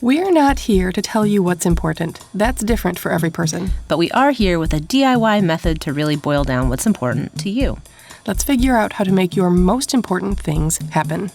We're not here to tell you what's important. That's different for every person. But we are here with a DIY method to really boil down what's important to you. Let's figure out how to make your most important things happen.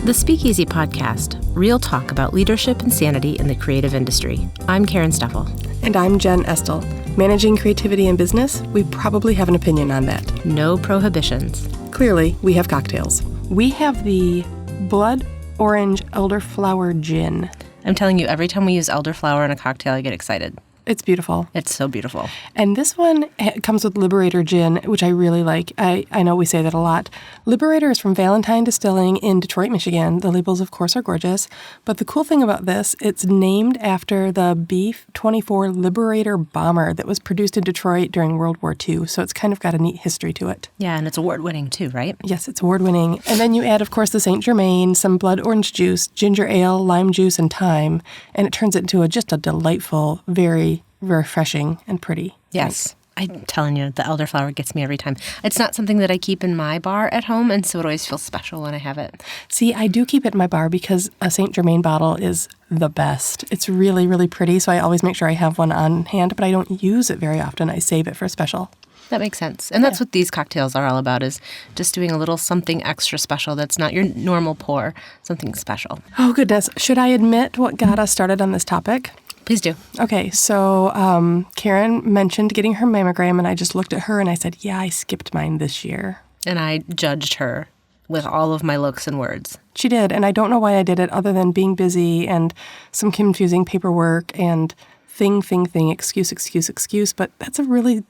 The Speakeasy Podcast, real talk about leadership and sanity in the creative industry. I'm Karen Steffel. And I'm Jen Estel. Managing creativity in business, we probably have an opinion on that. No prohibitions. Clearly, we have cocktails. We have the Blood Orange Elderflower Gin. I'm telling you, every time we use elderflower in a cocktail, I get excited. It's beautiful. It's so beautiful. And this one comes with Liberator Gin, which I really like. I know we say that a lot. Liberator is from Valentine Distilling in Detroit, Michigan. The labels, of course, are gorgeous. But the cool thing about this, it's named after the B-24 Liberator bomber that was produced in Detroit during World War II. So it's kind of got a neat history to it. Yeah, and it's award-winning too, right? Yes, it's award-winning. And then you add, of course, the Saint Germain, some blood orange juice, ginger ale, lime juice, and thyme. And it turns it into just a delightful, very refreshing and pretty. Yes. I'm telling you, the elderflower gets me every time. It's not something that I keep in my bar at home, and so it always feels special when I have it. See, I do keep it in my bar because a Saint Germain bottle is the best. It's really, really pretty, so I always make sure I have one on hand, but I don't use it very often. I save it for a special. That makes sense. And that's what these cocktails are all about, is just doing a little something extra special that's not your normal pour, something special. Oh, goodness. Should I admit what got us started on this topic? Please do. Okay, so Karen mentioned getting her mammogram, and I just looked at her and I said, yeah, I skipped mine this year. And I judged her with all of my looks and words. She did, and I don't know why I did it other than being busy and some confusing paperwork and thing, excuse, but that's a really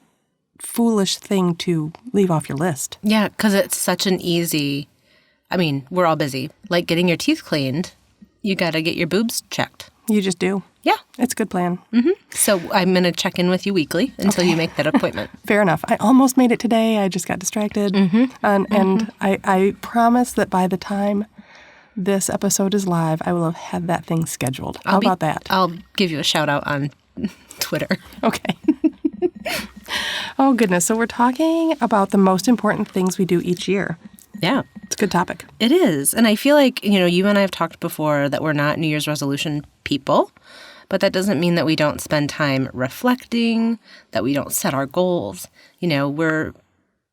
foolish thing to leave off your list. Yeah, because it's such an easy, we're all busy. Like getting your teeth cleaned, you got to get your boobs checked. You just do. Yeah. It's a good plan. Mm-hmm. So I'm going to check in with you weekly until you make that appointment. Fair enough. I almost made it today. I just got distracted. Mm-hmm. And I promise that by the time this episode is live, I will have had that thing scheduled. How about that? I'll give you a shout out on Twitter. Okay. Oh, goodness. So we're talking about the most important things we do each year. Yeah. It's a good topic. It is. And I feel like, you and I have talked before that we're not New Year's resolution people, but that doesn't mean that we don't spend time reflecting, that we don't set our goals. We're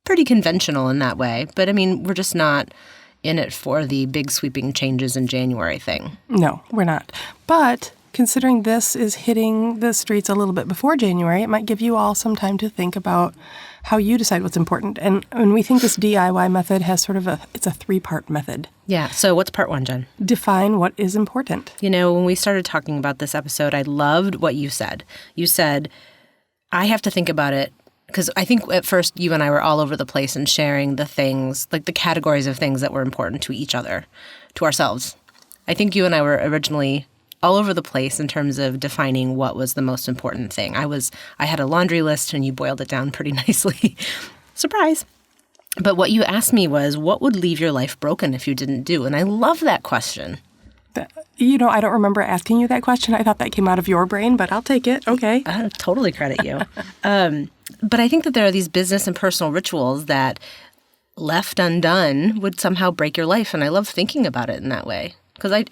pretty conventional in that way, but we're just not in it for the big sweeping changes in January thing. No, we're not. But considering this is hitting the streets a little bit before January, it might give you all some time to think about how you decide what's important. And we think this DIY method has it's a 3-part method. Yeah. So what's part 1, Jen? Define what is important. When we started talking about this episode, I loved what you said. You said, I have to think about it, because I think at first you and I were all over the place and sharing the things, like the categories of things that were important to each other, to ourselves. I think you and I were originally all over the place in terms of defining what was the most important thing. I had a laundry list and you boiled it down pretty nicely. Surprise. But what you asked me was, what would leave your life broken if you didn't do? And I love that question. I don't remember asking you that question. I thought that came out of your brain, but I'll take it. Okay. I totally credit you. But I think that there are these business and personal rituals that left undone would somehow break your life. And I love thinking about it in that way. Because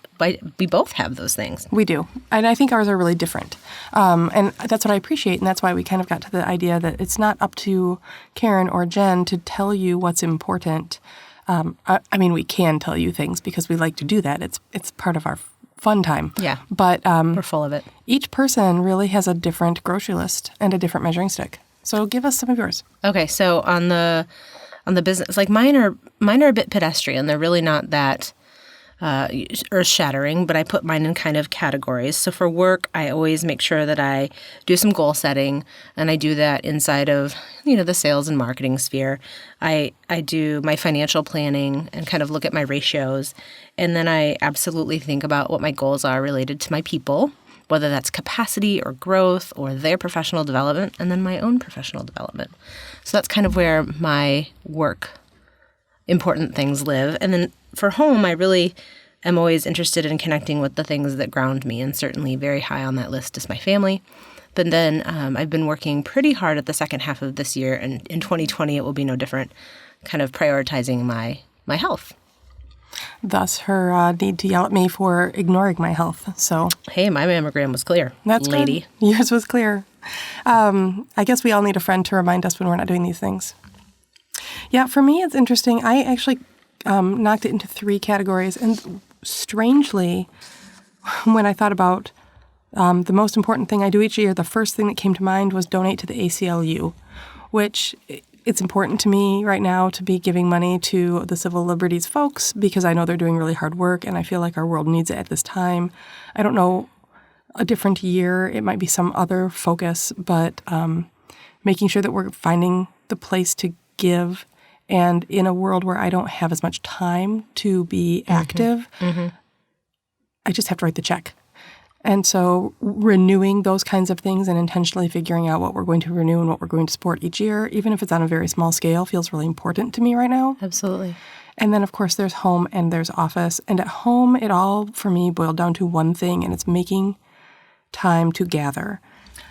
we both have those things. We do. And I think ours are really different. And that's what I appreciate. And that's why we kind of got to the idea that it's not up to Karen or Jen to tell you what's important. We can tell you things because we like to do that. It's part of our fun time. Yeah. But we're full of it. Each person really has a different grocery list and a different measuring stick. So give us some of yours. Okay. So on the business, like mine are a bit pedestrian. They're really not that earth-shattering, but I put mine in kind of categories. So for work, I always make sure that I do some goal setting, and I do that inside of, the sales and marketing sphere. I do my financial planning and kind of look at my ratios, and then I absolutely think about what my goals are related to my people, whether that's capacity or growth or their professional development, and then my own professional development. So that's kind of where my work important things live. And then for home, I really am always interested in connecting with the things that ground me, and certainly very high on that list is my family. But then I've been working pretty hard at the second half of this year, and in 2020 it will be no different, kind of prioritizing my health. Thus her need to yell at me for ignoring my health. So Hey, my mammogram was clear, that's lady. Good. Yours was clear. I guess we all need a friend to remind us when we're not doing these things. Yeah, for me, it's interesting. I actually knocked it into 3 categories. And strangely, when I thought about the most important thing I do each year, the first thing that came to mind was donate to the ACLU, which it's important to me right now to be giving money to the civil liberties folks because I know they're doing really hard work and I feel like our world needs it at this time. I don't know, a different year, it might be some other focus, but making sure that we're finding the place to give. And in a world where I don't have as much time to be active, I just have to write the check. And so renewing those kinds of things and intentionally figuring out what we're going to renew and what we're going to support each year, even if it's on a very small scale, feels really important to me right now. Absolutely. And then, of course, there's home and there's office. And at home, it all, for me, boiled down to one thing, and it's making time to gather.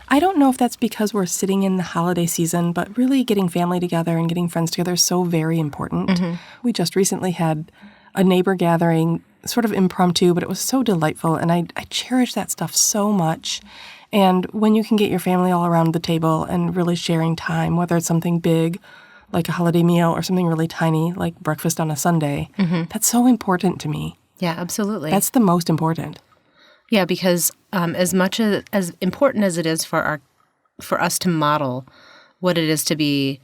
I don't know if that's because we're sitting in the holiday season, but really getting family together and getting friends together is so very important. We just recently had a neighbor gathering, sort of impromptu, but it was so delightful, and I cherish that stuff so much. And when you can get your family all around the table and really sharing time, whether it's something big like a holiday meal or something really tiny like breakfast on a Sunday, that's so important to me. Yeah, absolutely. That's the most important. Yeah, because as much as important as it is for us to model what it is to be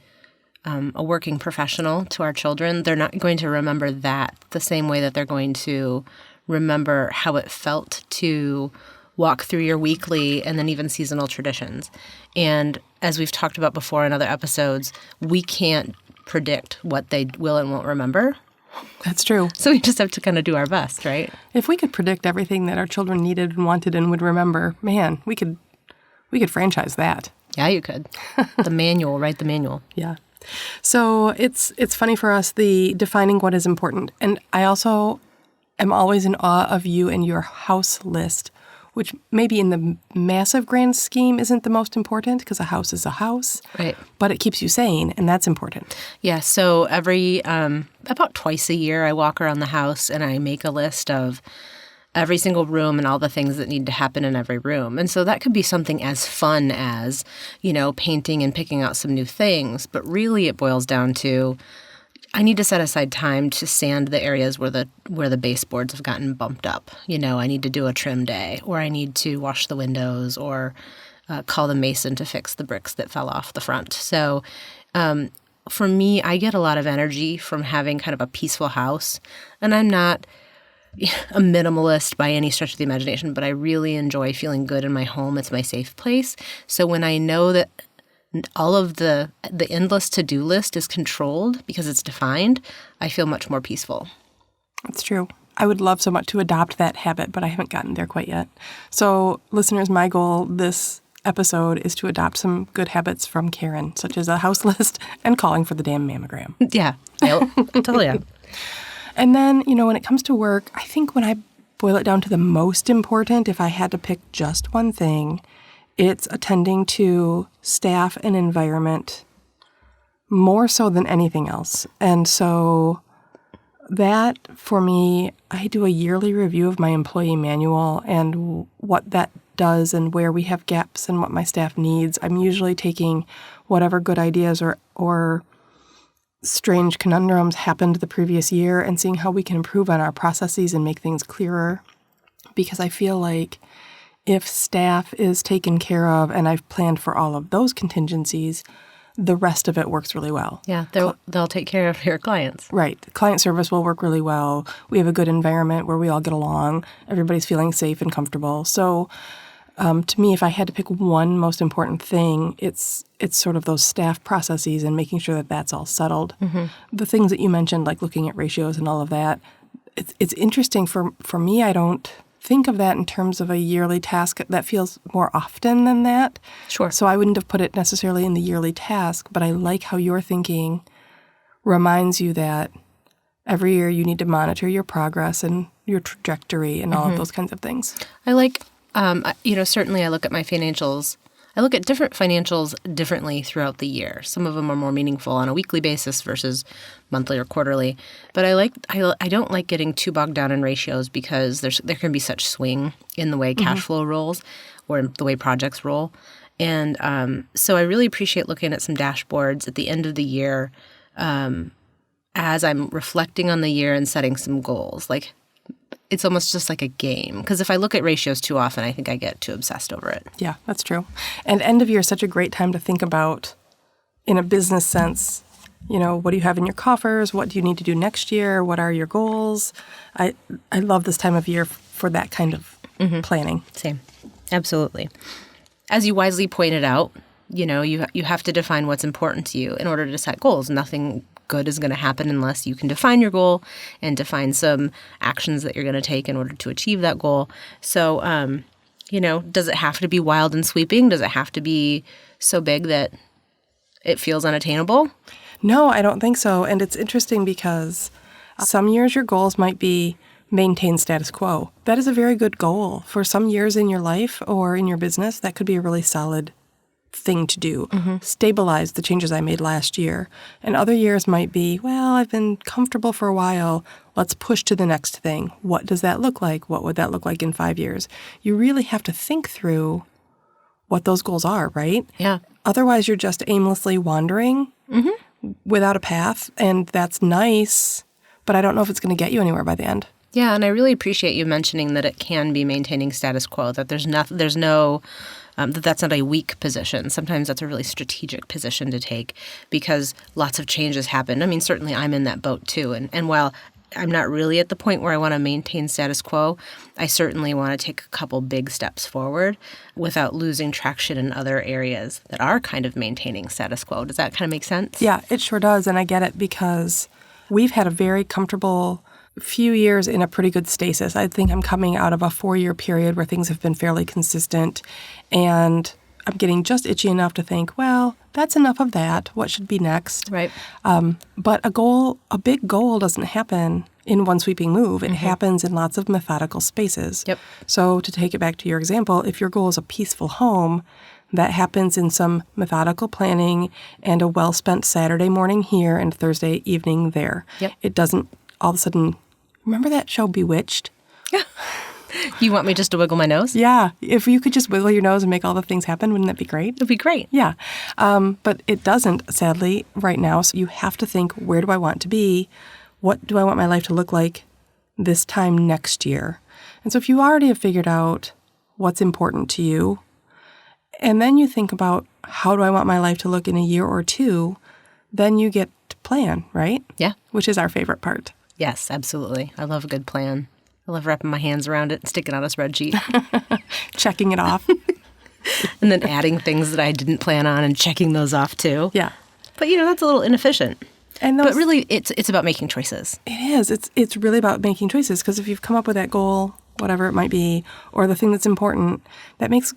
a working professional to our children, they're not going to remember that the same way that they're going to remember how it felt to walk through your weekly and then even seasonal traditions. And as we've talked about before in other episodes, we can't predict what they will and won't remember. That's true. So we just have to kind of do our best, right? If we could predict everything that our children needed and wanted and would remember, man, we could franchise that. Yeah, you could. The manual, write the manual. Yeah. So it's funny for us, the defining what is important. And I also am always in awe of you and your house list, which maybe in the massive grand scheme isn't the most important because a house is a house. Right. But it keeps you sane, and that's important. Yeah, so about twice a year I walk around the house and I make a list of every single room and all the things that need to happen in every room. And so that could be something as fun as, painting and picking out some new things. But really it boils down to I need to set aside time to sand the areas where the baseboards have gotten bumped up. I need to do a trim day, or I need to wash the windows, or call the mason to fix the bricks that fell off the front. So for me, I get a lot of energy from having kind of a peaceful house. And I'm not a minimalist by any stretch of the imagination, but I really enjoy feeling good in my home. It's my safe place. So when I know that all of the endless to-do list is controlled because it's defined, I feel much more peaceful. That's true. I would love so much to adopt that habit, but I haven't gotten there quite yet. So, listeners, my goal this episode is to adopt some good habits from Karen, such as a house list and calling for the damn mammogram. Yeah, I'll tell you. And then, when it comes to work, I think when I boil it down to the most important, if I had to pick just one thing, it's attending to staff and environment more so than anything else. And so that, for me, I do a yearly review of my employee manual and what that does and where we have gaps and what my staff needs. I'm usually taking whatever good ideas or strange conundrums happened the previous year and seeing how we can improve on our processes and make things clearer. Because I feel like if staff is taken care of and I've planned for all of those contingencies, the rest of it works really well. Yeah, they'll take care of your clients. Right. Client service will work really well. We have a good environment where we all get along. Everybody's feeling safe and comfortable. So to me, if I had to pick one most important thing, it's sort of those staff processes and making sure that that's all settled. Mm-hmm. The things that you mentioned, like looking at ratios and all of that, it's interesting. For me, I don't think of that in terms of a yearly task. That feels more often than that. Sure. So I wouldn't have put it necessarily in the yearly task, but I like how your thinking reminds you that every year you need to monitor your progress and your trajectory and all of those kinds of things. I like, certainly I look at my financials I look at different financials differently throughout the year. Some of them are more meaningful on a weekly basis versus monthly or quarterly. But I don't like getting too bogged down in ratios because there can be such swing in the way cash flow rolls or in the way projects roll. And so I really appreciate looking at some dashboards at the end of the year as I'm reflecting on the year and setting some goals. Like, it's almost just like a game. Because if I look at ratios too often, I think I get too obsessed over it. Yeah, that's true. And end of year is such a great time to think about, in a business sense, what do you have in your coffers? What do you need to do next year? What are your goals? I love this time of year for that kind of planning. Same. Absolutely. As you wisely pointed out, you have to define what's important to you in order to set goals. Nothing good is going to happen unless you can define your goal and define some actions that you're going to take in order to achieve that goal. So, does it have to be wild and sweeping? Does it have to be so big that it feels unattainable? No, I don't think so. And it's interesting because some years your goals might be maintain status quo. That is a very good goal. For some years in your life or in your business, that could be a really solid thing to do. Stabilize the changes I made last year. And other years might be, well, I've been comfortable for a while. Let's push to the next thing. What does that look like? What would that look like in 5 years? You really have to think through what those goals are, right? Yeah. Otherwise, you're just aimlessly wandering without a path. And that's nice, but I don't know if it's going to get you anywhere by the end. Yeah, and I really appreciate you mentioning that it can be maintaining status quo, that that's not a weak position. Sometimes that's a really strategic position to take because lots of changes happen. I mean, certainly I'm in that boat too. And while I'm not really at the point where I want to maintain status quo, I certainly want to take a couple big steps forward without losing traction in other areas that are kind of maintaining status quo. Does that kind of make sense? Yeah, it sure does. And I get it because we've had a very comfortable few years in a pretty good stasis. I think I'm coming out of a 4-year period where things have been fairly consistent, and I'm getting just itchy enough to think, well, that's enough of that. What should be next? Right. But a big goal doesn't happen in one sweeping move. It happens in lots of methodical spaces. Yep. So to take it back to your example, if your goal is a peaceful home, that happens in some methodical planning and a well-spent Saturday morning here and Thursday evening there. Yep. It doesn't all of a sudden, remember that show Bewitched? Yeah. You want me just to wiggle my nose? Yeah. If you could just wiggle your nose and make all the things happen, wouldn't that be great? It'd be great. Yeah. But it doesn't, sadly, right now. So you have to think, where do I want to be? What do I want my life to look like this time next year? And so if you already have figured out what's important to you, and then you think about, how do I want my life to look in a year or two, then you get to plan, right? Yeah. Which is our favorite part. Yes, absolutely. I love a good plan. I love wrapping my hands around it and sticking out a spreadsheet. Checking it off. And then adding things that I didn't plan on and checking those off too. Yeah. But, that's a little inefficient. But really, it's about making choices. It is. It's really about making choices, because if you've come up with that goal, whatever it might be, or the thing that's important, that makes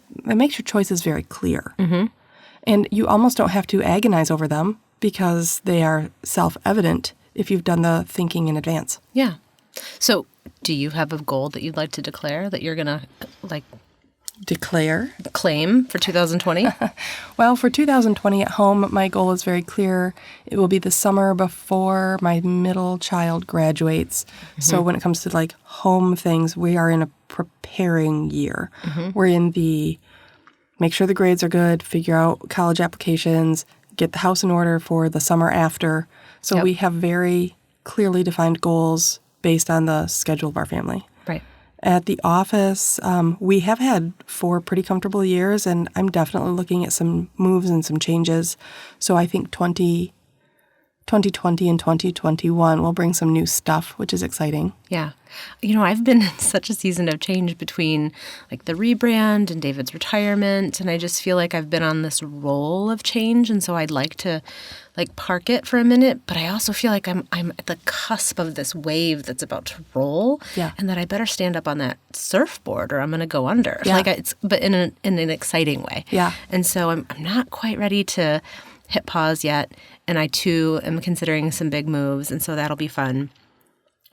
your choices very clear. And you almost don't have to agonize over them because they are self-evident if you've done the thinking in advance. Yeah. So do you have a goal that you'd like to declare that you're going to claim for 2020? Well, for 2020 at home, my goal is very clear. It will be the summer before my middle child graduates. So when it comes to home things, we are in a preparing year. We're in the make sure the grades are good, figure out college applications, get the house in order for the summer after. So we have very clearly defined goals based on the schedule of our family. Right. At the office, we have had 4 pretty comfortable years, and I'm definitely looking at some moves and some changes. So I think 2020 and 2021 will bring some new stuff, which is exciting. Yeah. I've been in such a season of change between the rebrand and David's retirement, and I just feel like I've been on this roll of change, and so I'd like to park it for a minute, but I also feel like I'm at the cusp of this wave that's about to roll, and that I better stand up on that surfboard or I'm going to go under. Yeah. But in an exciting way. Yeah. And so I'm not quite ready to hit pause yet, and I too am considering some big moves, and so that'll be fun.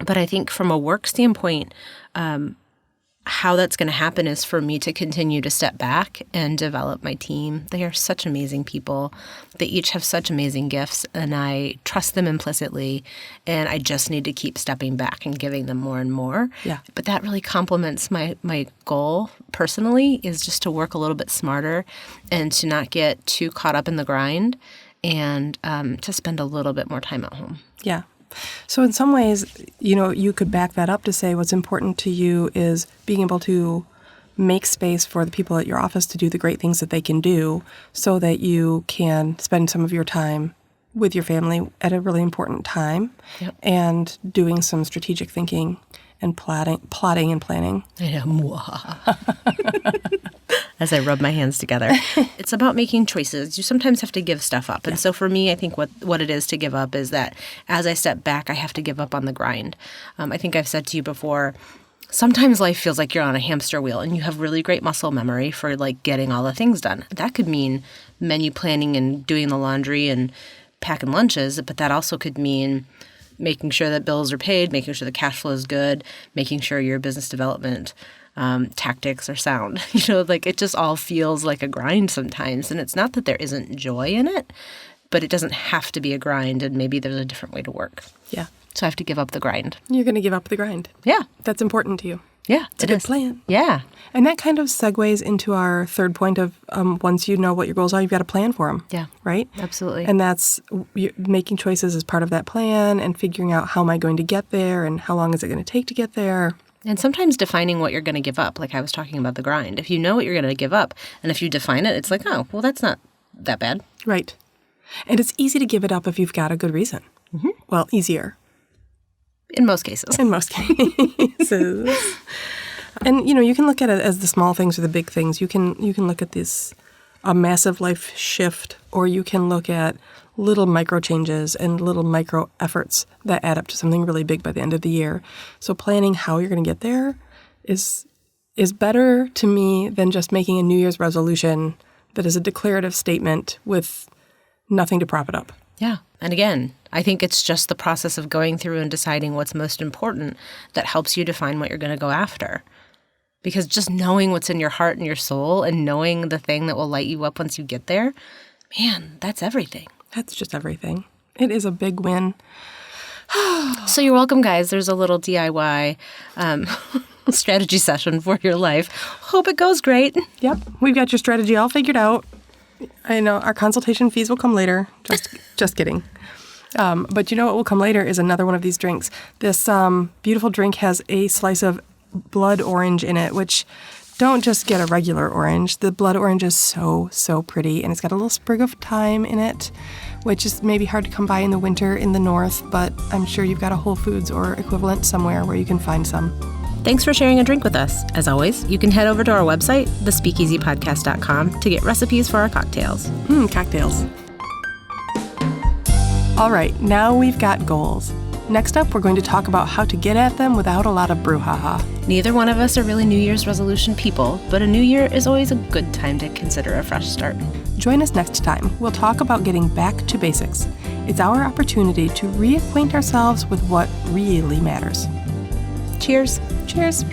But I think from a work standpoint, how that's going to happen is for me to continue to step back and develop my team. They are such amazing people. They each have such amazing gifts, and I trust them implicitly, and I just need to keep stepping back and giving them more and more. Yeah. But that really complements my goal personally, is just to work a little bit smarter and to not get too caught up in the grind, and to spend a little bit more time at home. Yeah. So in some ways, you could back that up to say what's important to you is being able to make space for the people at your office to do the great things that they can do so that you can spend some of your time with your family at a really important time. Yep. And doing some strategic thinking and plotting and planning. As I rub my hands together. It's about making choices. You sometimes have to give stuff up. And so for me, I think what it is to give up is that as I step back, I have to give up on the grind. I think I've said to you before, sometimes life feels like you're on a hamster wheel and you have really great muscle memory for like getting all the things done. That could mean menu planning and doing the laundry and packing lunches, but that also could mean making sure that bills are paid, making sure the cash flow is good, making sure your business development tactics are sound. It just all feels like a grind sometimes. And it's not that there isn't joy in it, but it doesn't have to be a grind, and maybe there's a different way to work. Yeah. So I have to give up the grind. You're going to give up the grind. Yeah. That's important to you. Yeah. It's a good plan. Yeah. And that kind of segues into our third point of once you know what your goals are, you've got to plan for them. Yeah. Right? Absolutely. And that's making choices as part of that plan and figuring out how am I going to get there and how long is it going to take to get there. And sometimes defining what you're going to give up, like I was talking about the grind. If you know what you're going to give up, and if you define it, it's like, oh, well, that's not that bad. Right. And it's easy to give it up if you've got a good reason. Mm-hmm. Well, easier. In most cases. In most cases. And, you can look at it as the small things or the big things. You can look at a massive life shift, or you can look at little micro changes and little micro efforts that add up to something really big by the end of the year. So planning how you're going to get there is better to me than just making a New Year's resolution that is a declarative statement with nothing to prop it up. Yeah. And again, I think it's just the process of going through and deciding what's most important that helps you define what you're going to go after. Because just knowing what's in your heart and your soul and knowing the thing that will light you up once you get there, man, that's everything. That's just everything. It is a big win. So you're welcome, guys. There's a little DIY strategy session for your life. Hope it goes great. Yep. We've got your strategy all figured out. I know our consultation fees will come later. Just kidding. But you know what will come later is another one of these drinks. This beautiful drink has a slice of blood orange in it, which don't just get a regular orange. The blood orange is so, so pretty, and it's got a little sprig of thyme in it, which is maybe hard to come by in the winter in the north, but I'm sure you've got a Whole Foods or equivalent somewhere where you can find some. Thanks for sharing a drink with us. As always, you can head over to our website, thespeakeasypodcast.com, to get recipes for our cocktails. Cocktails. All right, now we've got goals. Next up, we're going to talk about how to get at them without a lot of brouhaha. Neither one of us are really New Year's resolution people, but a new year is always a good time to consider a fresh start. Join us next time. We'll talk about getting back to basics. It's our opportunity to reacquaint ourselves with what really matters. Cheers. Cheers.